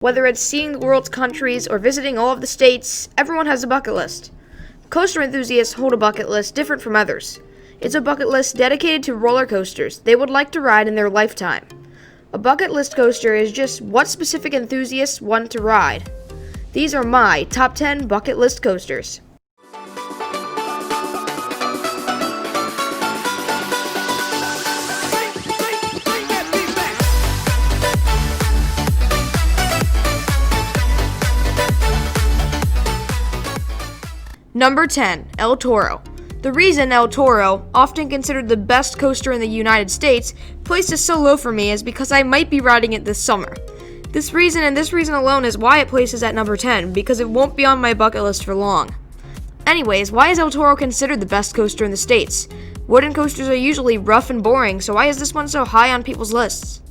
Whether it's seeing the world's countries or visiting all of the states, everyone has a bucket list. Coaster enthusiasts hold a bucket list different from others. It's a bucket list dedicated to roller coasters they would like to ride in their lifetime. A bucket list coaster is just what specific enthusiasts want to ride. These are my top 10 bucket list coasters. Number 10, El Toro. The reason El Toro, often considered the best coaster in the United States, placed it so low for me is because I might be riding it this summer. This reason and this reason alone is why it places at number 10, because it won't be on my bucket list for long. Anyways, why is El Toro considered the best coaster in the States? Wooden coasters are usually rough and boring, so why is this one so high on people's lists?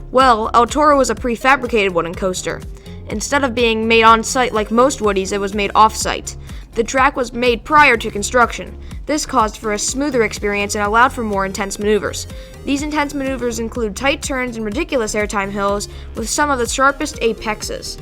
Well, El Toro was a prefabricated wooden coaster. Instead of being made on-site like most woodies, it was made off-site. The track was made prior to construction. This caused for a smoother experience and allowed for more intense maneuvers. These intense maneuvers include tight turns and ridiculous airtime hills with some of the sharpest apexes.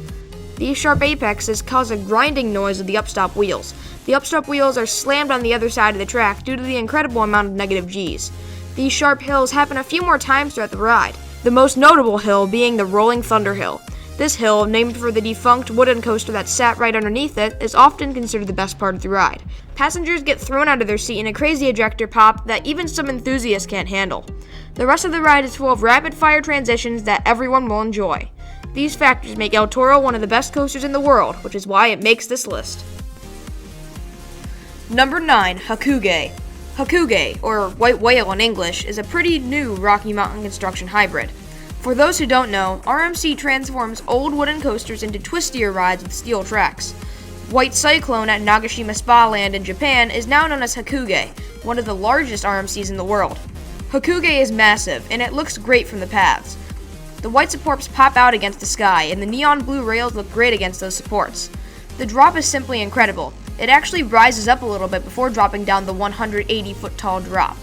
These sharp apexes cause a grinding noise with the upstop wheels. The upstop wheels are slammed on the other side of the track due to the incredible amount of negative Gs. These sharp hills happen a few more times throughout the ride, the most notable hill being the Rolling Thunder Hill. This hill, named for the defunct wooden coaster that sat right underneath it, is often considered the best part of the ride. Passengers get thrown out of their seat in a crazy ejector pop that even some enthusiasts can't handle. The rest of the ride is full of rapid-fire transitions that everyone will enjoy. These factors make El Toro one of the best coasters in the world, which is why it makes this list. Number 9, Hakuge. Hakuge, or White Whale in English, is a pretty new Rocky Mountain construction hybrid. For those who don't know, RMC transforms old wooden coasters into twistier rides with steel tracks. White Cyclone at Nagashima Spa Land in Japan is now known as Hakuge, one of the largest RMCs in the world. Hakuge is massive, and it looks great from the paths. The white supports pop out against the sky, and the neon blue rails look great against those supports. The drop is simply incredible. It actually rises up a little bit before dropping down the 180-foot tall drop.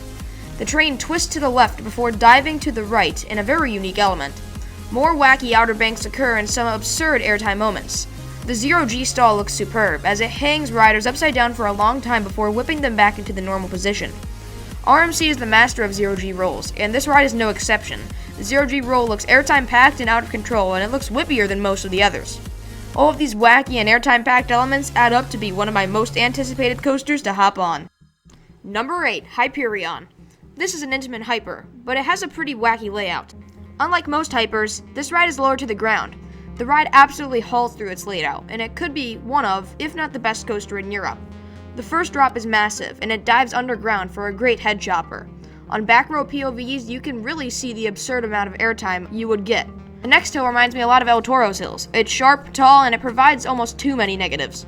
The train twists to the left before diving to the right in a very unique element. More wacky outer banks occur in some absurd airtime moments. The zero-G stall looks superb, as it hangs riders upside down for a long time before whipping them back into the normal position. RMC is the master of zero-G rolls, and this ride is no exception. The zero-G roll looks airtime-packed and out of control, and it looks whippier than most of the others. All of these wacky and airtime-packed elements add up to be one of my most anticipated coasters to hop on. Number 8, Hyperion. This is an Intamin hyper, but it has a pretty wacky layout. Unlike most hypers, this ride is lower to the ground. The ride absolutely hauls through its layout, and it could be one of, if not the best coaster in Europe. The first drop is massive, and it dives underground for a great head chopper. On back row POVs, you can really see the absurd amount of airtime you would get. The next hill reminds me a lot of El Toro's hills. It's sharp, tall, and it provides almost too many negatives.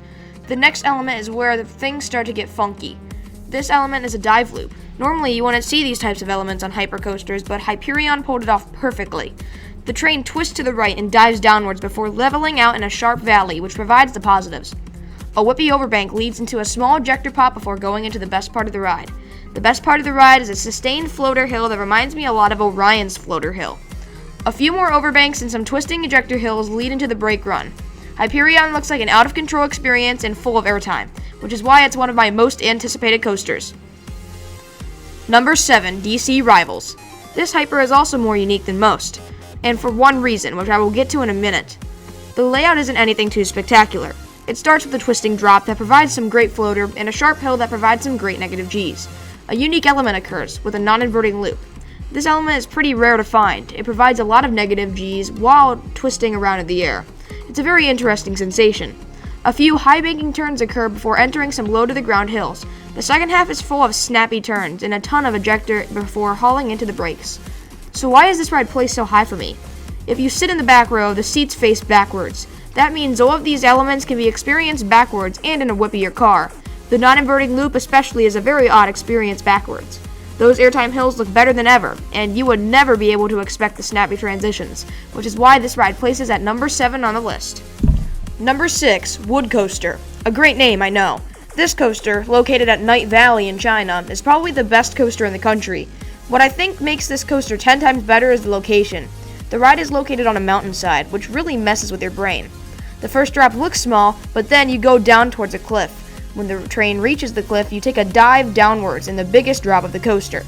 The next element is where the things start to get funky. This element is a dive loop. Normally, you wouldn't see these types of elements on hypercoasters, but Hyperion pulled it off perfectly. The train twists to the right and dives downwards before leveling out in a sharp valley, which provides the positives. A whippy overbank leads into a small ejector pop before going into the best part of the ride. The best part of the ride is a sustained floater hill that reminds me a lot of Orion's floater hill. A few more overbanks and some twisting ejector hills lead into the brake run. Hyperion looks like an out-of-control experience and full of airtime, which is why it's one of my most anticipated coasters. Number 7, DC Rivals. This hyper is also more unique than most, and for one reason, which I will get to in a minute. The layout isn't anything too spectacular. It starts with a twisting drop that provides some great floater and a sharp hill that provides some great negative Gs. A unique element occurs with a non-inverting loop. This element is pretty rare to find. It provides a lot of negative Gs while twisting around in the air. It's a very interesting sensation. A few high banking turns occur before entering some low-to-the-ground hills. The second half is full of snappy turns and a ton of ejector before hauling into the brakes. So why is this ride placed so high for me? If you sit in the back row, the seats face backwards. That means all of these elements can be experienced backwards and in a whippier car. The non-inverting loop especially is a very odd experience backwards. Those airtime hills look better than ever, and you would never be able to expect the snappy transitions, which is why this ride places at number 7 on the list. Number 6, Wood Coaster. A great name, I know. This coaster, located at Night Valley in China, is probably the best coaster in the country. What I think makes this coaster 10 times better is the location. The ride is located on a mountainside, which really messes with your brain. The first drop looks small, but then you go down towards a cliff. When the train reaches the cliff, you take a dive downwards in the biggest drop of the coaster.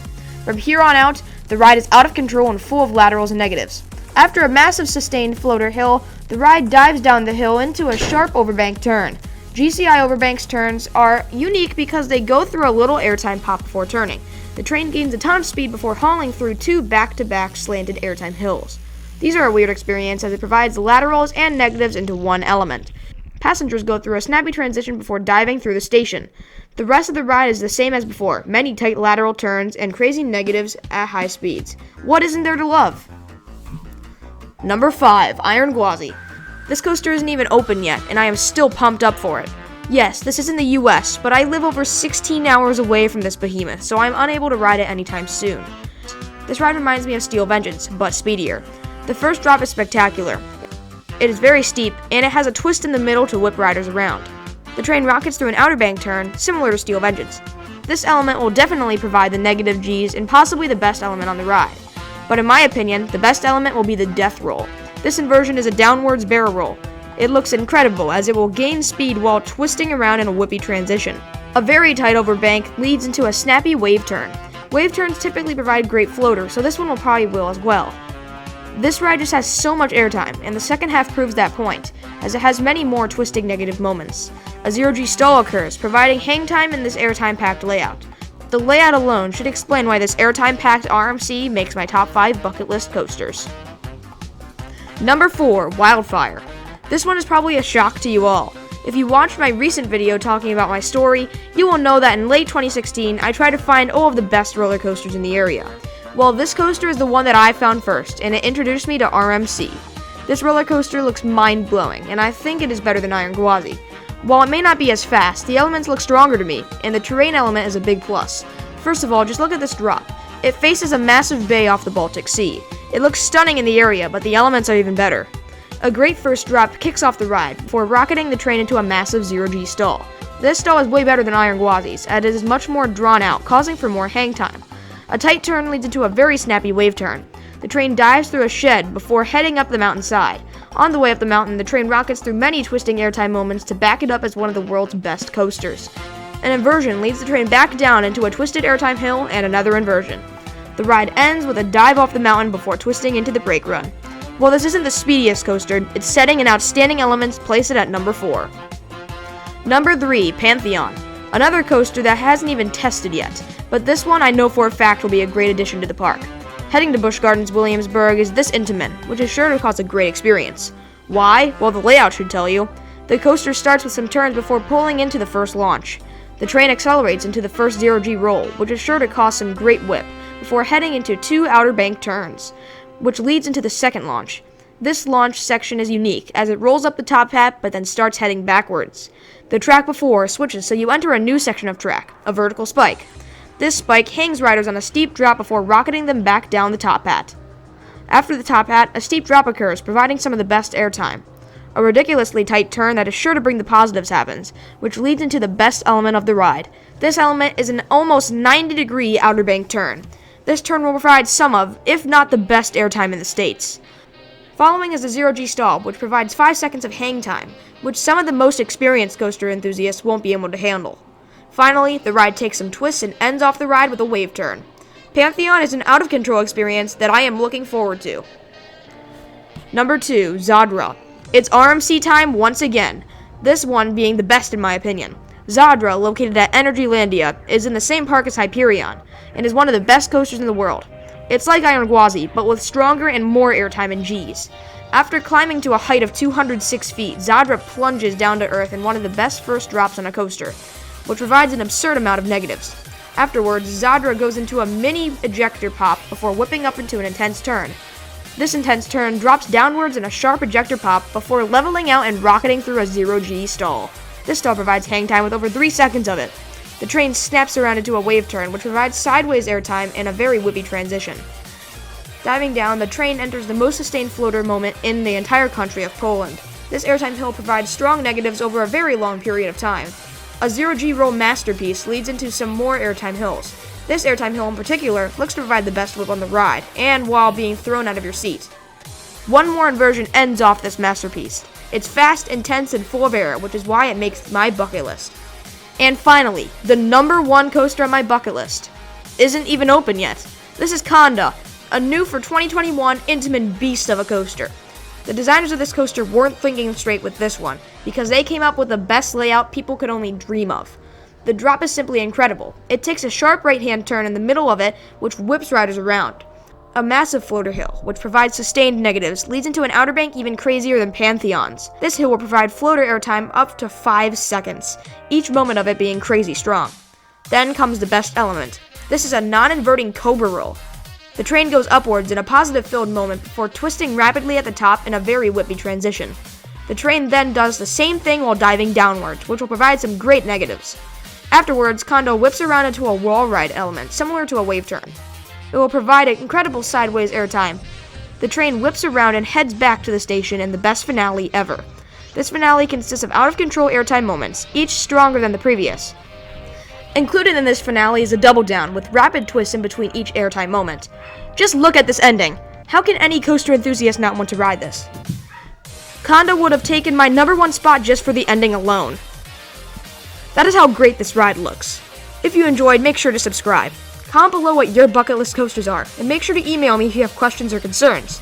From here on out, the ride is out of control and full of laterals and negatives. After a massive sustained floater hill, the ride dives down the hill into a sharp overbank turn. GCI overbanks turns are unique because they go through a little airtime pop before turning. The train gains a ton of speed before hauling through two back-to-back slanted airtime hills. These are a weird experience as it provides laterals and negatives into one element. Passengers go through a snappy transition before diving through the station. The rest of the ride is the same as before, many tight lateral turns and crazy negatives at high speeds. What isn't there to love? Number 5, Iron Gwazi. This coaster isn't even open yet, and I am still pumped up for it. Yes, this is in the US, but I live over 16 hours away from this behemoth, so I'm unable to ride it anytime soon. This ride reminds me of Steel Vengeance, but speedier. The first drop is spectacular. It is very steep, and it has a twist in the middle to whip riders around. The train rockets through an outer bank turn, similar to Steel Vengeance. This element will definitely provide the negative Gs and possibly the best element on the ride. But in my opinion, the best element will be the death roll. This inversion is a downwards barrel roll. It looks incredible as it will gain speed while twisting around in a whippy transition. A very tight overbank leads into a snappy wave turn. Wave turns typically provide great floater, so this one will as well. This ride just has so much airtime, and the second half proves that point, as it has many more twisting negative moments. A 0G stall occurs, providing hang time in this airtime-packed layout. The layout alone should explain why this airtime-packed RMC makes my top 5 bucket list coasters. Number 4, Wildfire. This one is probably a shock to you all. If you watched my recent video talking about my story, you will know that in late 2016, I tried to find all of the best roller coasters in the area. Well, this coaster is the one that I found first, and it introduced me to RMC. This roller coaster looks mind-blowing, and I think it is better than Iron Gwazi. While it may not be as fast, the elements look stronger to me, and the terrain element is a big plus. First of all, just look at this drop. It faces a massive bay off the Baltic Sea. It looks stunning in the area, but the elements are even better. A great first drop kicks off the ride before rocketing the train into a massive 0G stall. This stall is way better than Iron Gwazi's, as it is much more drawn out, causing for more hang time. A tight turn leads into a very snappy wave turn. The train dives through a shed before heading up the mountainside. On the way up the mountain, the train rockets through many twisting airtime moments to back it up as one of the world's best coasters. An inversion leads the train back down into a twisted airtime hill and another inversion. The ride ends with a dive off the mountain before twisting into the brake run. While this isn't the speediest coaster, its setting and outstanding elements place it at number 4. Number 3, Pantheon. Another coaster that hasn't even tested yet, but this one I know for a fact will be a great addition to the park. Heading to Busch Gardens Williamsburg is this Intamin, which is sure to cause a great experience. Why? Well, the layout should tell you. The coaster starts with some turns before pulling into the first launch. The train accelerates into the first 0G roll, which is sure to cause some great whip, before heading into 2 outer bank turns, which leads into the second launch. This launch section is unique, as it rolls up the top hat but then starts heading backwards. The track before switches, so you enter a new section of track, a vertical spike. This spike hangs riders on a steep drop before rocketing them back down the top hat. After the top hat, a steep drop occurs, providing some of the best airtime. A ridiculously tight turn that is sure to bring the positives happens, which leads into the best element of the ride. This element is an almost 90-degree outer bank turn. This turn will provide some of, if not the best airtime in the States. Following is a 0G stall, which provides 5 seconds of hang time, which some of the most experienced coaster enthusiasts won't be able to handle. Finally, the ride takes some twists and ends off the ride with a wave turn. Pantheon is an out-of-control experience that I am looking forward to. Number 2, Zadra. It's RMC time once again, this one being the best in my opinion. Zadra, located at Energylandia, is in the same park as Hyperion, and is one of the best coasters in the world. It's like Iron Gwazi, but with stronger and more airtime in Gs. After climbing to a height of 206 feet, Zadra plunges down to earth in one of the best first drops on a coaster, which provides an absurd amount of negatives. Afterwards, Zadra goes into a mini ejector pop before whipping up into an intense turn. This intense turn drops downwards in a sharp ejector pop before leveling out and rocketing through a 0G stall. This stall provides hang time with over 3 seconds of it. The train snaps around into a wave turn, which provides sideways airtime and a very whippy transition. Diving down, the train enters the most sustained floater moment in the entire country of Poland. This airtime hill provides strong negatives over a very long period of time. A 0G roll masterpiece leads into some more airtime hills. This airtime hill in particular looks to provide the best whip on the ride, and while being thrown out of your seat. One more inversion ends off this masterpiece. It's fast, intense, and full of air, which is why it makes my bucket list. And finally, the number one coaster on my bucket list isn't even open yet. This is Conda, a new for 2021 Intamin beast of a coaster. The designers of this coaster weren't thinking straight with this one, because they came up with the best layout people could only dream of. The drop is simply incredible. It takes a sharp right-hand turn in the middle of it, which whips riders around. A massive floater hill, which provides sustained negatives, leads into an outer bank even crazier than Pantheon's. This hill will provide floater airtime up to 5 seconds, each moment of it being crazy strong. Then comes the best element. This is a non-inverting cobra roll. The train goes upwards in a positive-filled moment before twisting rapidly at the top in a very whippy transition. The train then does the same thing while diving downwards, which will provide some great negatives. Afterwards, Conda whips around into a wall ride element, similar to a wave turn. It will provide an incredible sideways airtime. The train whips around and heads back to the station in the best finale ever. This finale consists of out-of-control airtime moments, each stronger than the previous. Included in this finale is a double down, with rapid twists in between each airtime moment. Just look at this ending. How can any coaster enthusiast not want to ride this? Conda would have taken my number one spot just for the ending alone. That is how great this ride looks. If you enjoyed, make sure to subscribe. Comment below what your bucket list coasters are, and make sure to email me if you have questions or concerns.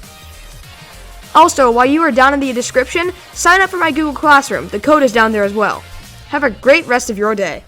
Also, while you are down in the description, sign up for my Google Classroom. The code is down there as well. Have a great rest of your day.